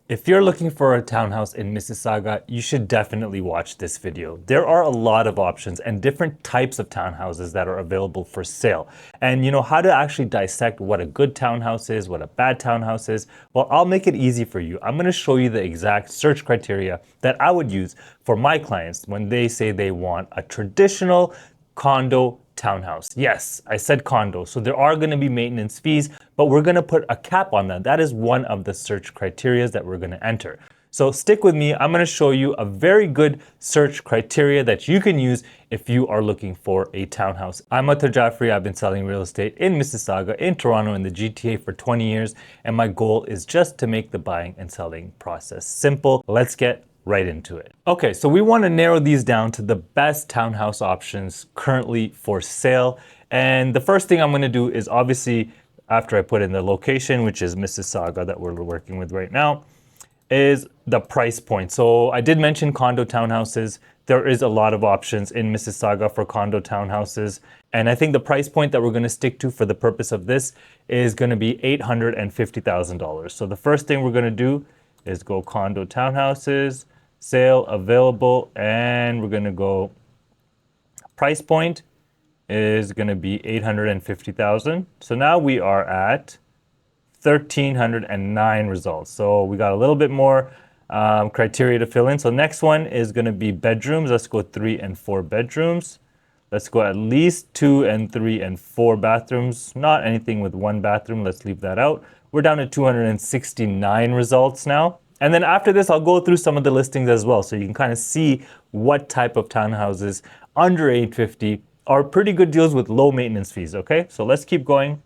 If you're looking for a townhouse in Mississauga, you should definitely watch this video. There are a lot of options and different types of townhouses that are available for sale. And you know how to actually dissect what a good townhouse is, what a bad townhouse is. Well, I'll make it easy for you. I'm going to show you the exact search criteria that I would use for my clients when they say they want a traditional condo townhouse. Yes, I said condo. So there are going to be maintenance fees, but we're going to put a cap on that. That is one of the search criteria that we're going to enter. So stick with me. I'm going to show you a very good search criteria that you can use if you are looking for a townhouse. I'm Atar Jaffrey. I've been selling real estate in Mississauga, in Toronto, in the GTA for 20 years. And my goal is just to make the buying and selling process simple. Let's get right into it. Okay, so we want to narrow these down to the best townhouse options currently for sale. And the first thing I'm going to do is obviously, after I put in the location, which is Mississauga that we're working with right now, is the price point. So I did mention condo townhouses. There is a lot of options in Mississauga for condo townhouses. And I think the price point that we're going to stick to for the purpose of this is going to be $850,000. So the first thing we're going to do is go condo townhouses, sale available, and we're going to go price point is going to be 850,000. So now we are at 1,309 results. So we got a little bit more criteria to fill in. So next one is going to be bedrooms. Let's go 3 and 4 bedrooms. Let's go at least 2 and 3 and 4 bathrooms. Not anything with 1 bathroom. Let's leave that out. We're down to 269 results now. And then after this, I'll go through some of the listings as well, so you can kind of see what type of townhouses under 850 are pretty good deals with low maintenance fees, okay? So let's keep going.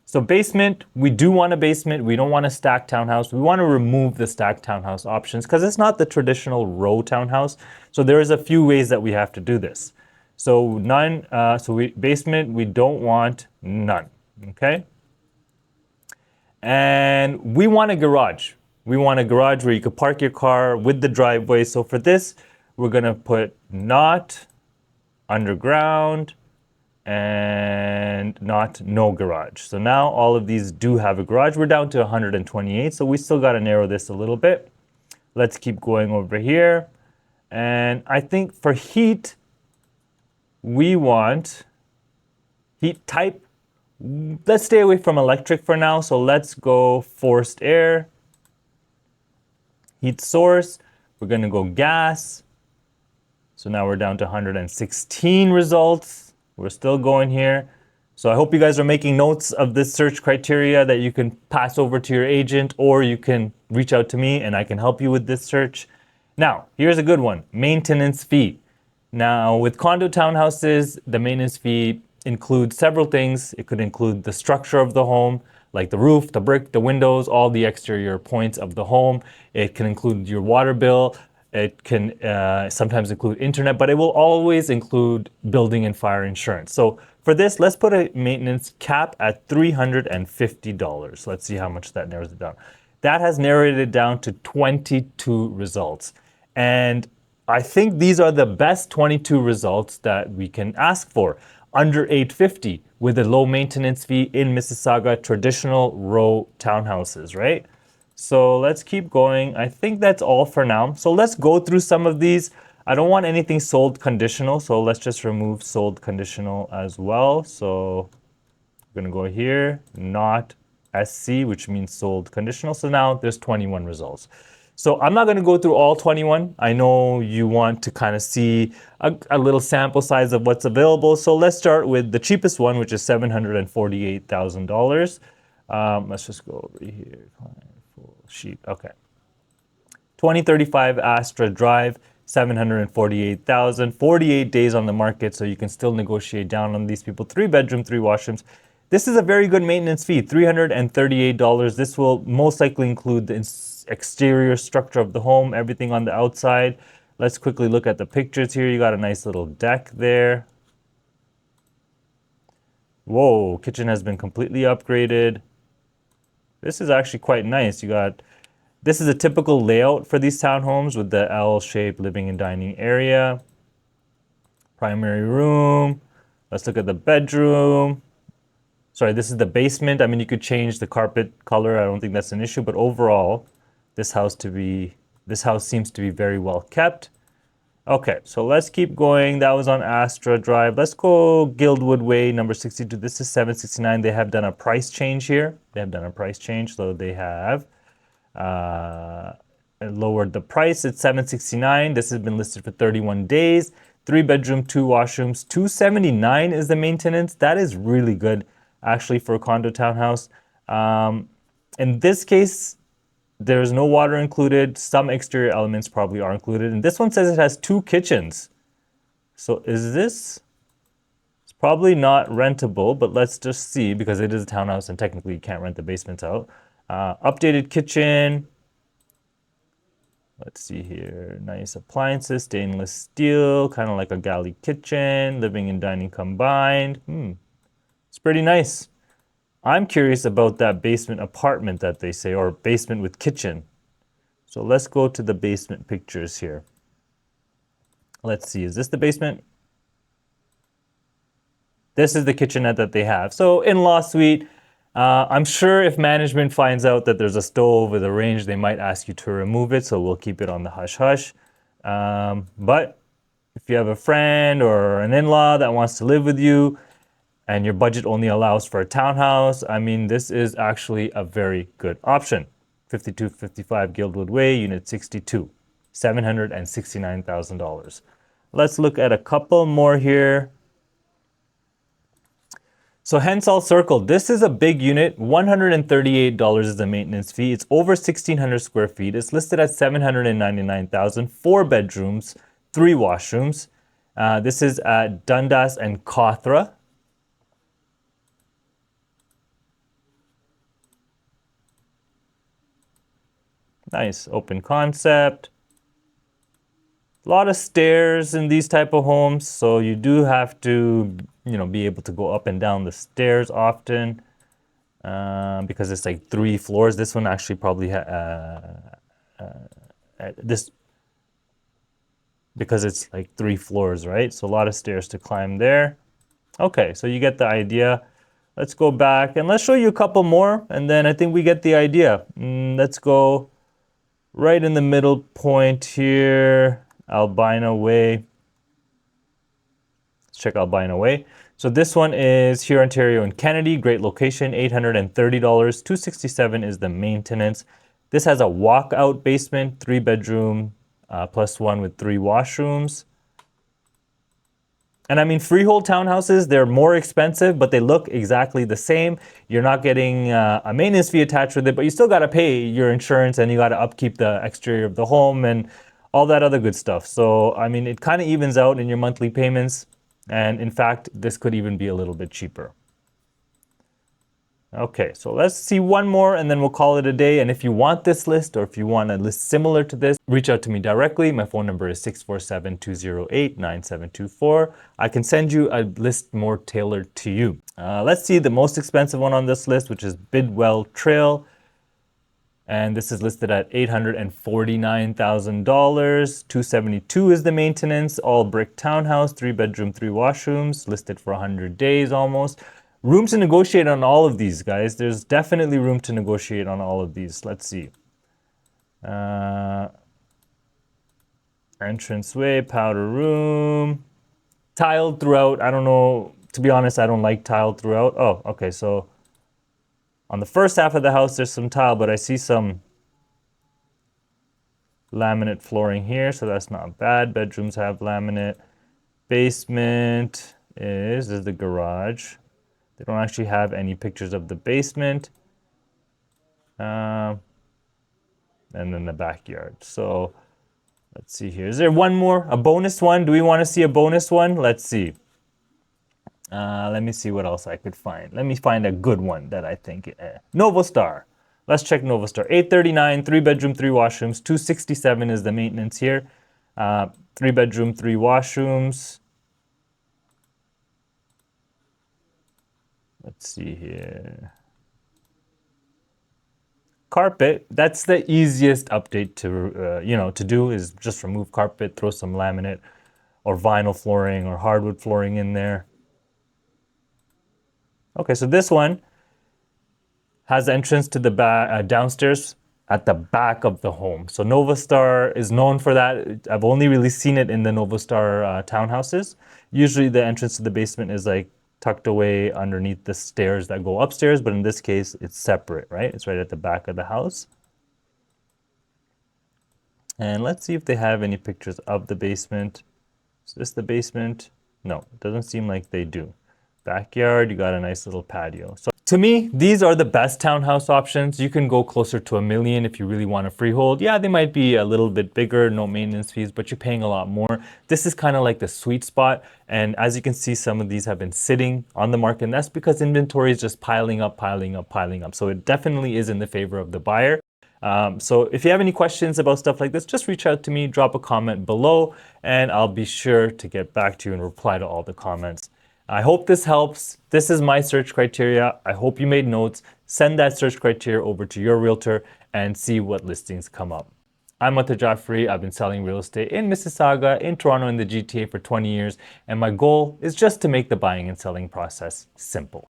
So basement, we do want a basement. We don't want a stacked townhouse. We want to remove the stacked townhouse options because it's not the traditional row townhouse. So there is a few ways that we have to do this. So none, basement, we don't want none, okay? And we want a garage. We want a garage where you could park your car with the driveway. So for this, we're going to put not underground and not no garage. So now all of these do have a garage. We're down to 128. So we still got to narrow this a little bit. Let's keep going over here. And I think for heat, we want heat type. Let's stay away from electric for now. So let's go forced air. Heat source, we're going to go gas. So now we're down to 116 results. We're still going here. So I hope you guys are making notes of this search criteria that you can pass over to your agent, or you can reach out to me and I can help you with this search. Now, here's a good one, maintenance fee. Now, with condo townhouses, the maintenance fee includes several things. It could include the structure of the home, like the roof, the brick, the windows, all the exterior points of the home. It can include your water bill. It can sometimes include internet, but it will always include building and fire insurance. So for this, let's put a maintenance cap at $350. Let's see how much that narrows it down. That has narrowed it down to 22 results. And I think these are the best 22 results that we can ask for. Under 850 with a low maintenance fee in Mississauga, traditional row townhouses, right? So let's keep going. I think that's all for now. So let's go through some of these. I don't want anything sold conditional, so let's just remove sold conditional as well. So we're gonna go here, not SC, which means sold conditional. So now there's 21 results. So I'm not going to go through all 21. I know you want to kind of see a little sample size of what's available. So let's start with the cheapest one, which is $748,000. Let's just go over here. Full sheet. Okay. 2035 Astra Drive, $748,000. 48 days on the market, so you can still negotiate down on these people. 3 bedroom, 3 washrooms. This is a very good maintenance fee, $338. This will most likely include the exterior structure of the home, everything on the outside. Let's quickly look at the pictures here. You got a nice little deck there. Whoa, kitchen has been completely upgraded. This is actually quite nice. This is a typical layout for these townhomes with the L-shaped living and dining area. Primary room. Let's look at the bedroom. Sorry, this is the basement. I mean, you could change the carpet color. I don't think that's an issue, but overall, this house seems to be very well kept. Okay, so let's keep going. That was on Astra Drive. Let's go Guildwood Way, number 62. This is 769. They have done a price change here. They have done a price change, so they have lowered the price. It's 769. This has been listed for 31 days. 3-bedroom, 2 washrooms. 279 is the maintenance. That is really good, actually, for a condo townhouse. In this case, there's no water included. Some exterior elements probably are included. And this one says it has 2 kitchens. So is this? It's probably not rentable, but let's just see, because it is a townhouse and technically you can't rent the basements out. Updated kitchen. Let's see here. Nice appliances, stainless steel, kind of like a galley kitchen, living and dining combined. It's pretty nice. I'm curious about that basement apartment that they say, or basement with kitchen. So let's go to the basement pictures here. Let's see, is this the basement? This is the kitchenette that they have. So in-law suite. I'm sure if management finds out that there's a stove with a range, they might ask you to remove it. So we'll keep it on the hush-hush. But if you have a friend or an in-law that wants to live with you, and your budget only allows for a townhouse, I mean, this is actually a very good option. 5255 Guildwood Way, Unit 62, $769,000. Let's look at a couple more here. So Hensall Circle, this is a big unit. $138 is the maintenance fee. It's over 1,600 square feet. It's listed at $799,000, 4 bedrooms, 3 washrooms. This is at Dundas and Cawthra. Nice open concept. A lot of stairs in these type of homes, so you do have to, be able to go up and down the stairs often, because it's like 3 floors. This one actually probably because it's like 3 floors, right? So a lot of stairs to climb there. Okay, so you get the idea. Let's go back and let's show you a couple more, and then I think we get the idea. Let's go right in the middle point here, Albina Way. Let's check Albina Way. So this one is here, Ontario and Kennedy. Great location, $830. $267 is the maintenance. This has a walkout basement, 3-bedroom, plus 1 with 3 washrooms. And I mean, freehold townhouses, they're more expensive, but they look exactly the same. You're not getting a maintenance fee attached with it, but you still got to pay your insurance and you got to upkeep the exterior of the home and all that other good stuff. So, I mean, it kind of evens out in your monthly payments. And in fact, this could even be a little bit cheaper. Okay, so let's see one more and then we'll call it a day. And if you want this list or if you want a list similar to this, reach out to me directly. My phone number is 647-208-9724. I can send you a list more tailored to you. Let's see the most expensive one on this list, which is Bidwell Trail. And this is listed at $849,000. $272 is the maintenance. All brick townhouse, 3-bedroom, 3 washrooms, listed for 100 days almost. Room to negotiate on all of these, guys. There's definitely room to negotiate on all of these. Let's see. Entranceway, powder room. Tiled throughout. I don't know. To be honest, I don't like tiled throughout. Oh, okay. So on the first half of the house, there's some tile, but I see some laminate flooring here, so that's not bad. Bedrooms have laminate. Basement is the garage. They don't actually have any pictures of the basement. And then the backyard. So let's see here. Is there one more? A bonus one? Do we want to see a bonus one? Let's see. Let me see what else I could find. Let me find a good one that I think. Novastar. Let's check Novastar. $839, 3-bedroom, 3 washrooms. $267 is the maintenance here. 3-bedroom, 3 washrooms. Let's see here. Carpet, that's the easiest update to, to do, is just remove carpet, throw some laminate or vinyl flooring or hardwood flooring in there. Okay, so this one has entrance to the downstairs. at the back of the home. So Novastar is known for that. I've only really seen it in the Novastar townhouses. Usually the entrance to the basement is like tucked away underneath the stairs that go upstairs, but in this case, it's separate, right? It's right at the back of the house. And let's see if they have any pictures of the basement. Is this the basement? No, it doesn't seem like they do. Backyard, you got a nice little patio. So to me, these are the best townhouse options. You can go closer to $1 million if you really want a freehold. Yeah, they might be a little bit bigger, no maintenance fees, but you're paying a lot more. This is kind of like the sweet spot. And as you can see, some of these have been sitting on the market, and that's because inventory is just piling up, piling up, piling up. So it definitely is in the favor of the buyer. So if you have any questions about stuff like this, just reach out to me, drop a comment below, and I'll be sure to get back to you and reply to all the comments. I hope this helps. This is my search criteria. I hope you made notes. Send that search criteria over to your realtor and see what listings come up. I'm Mata Jaffrey. I've been selling real estate in Mississauga, in Toronto, in the GTA for 20 years, and my goal is just to make the buying and selling process simple.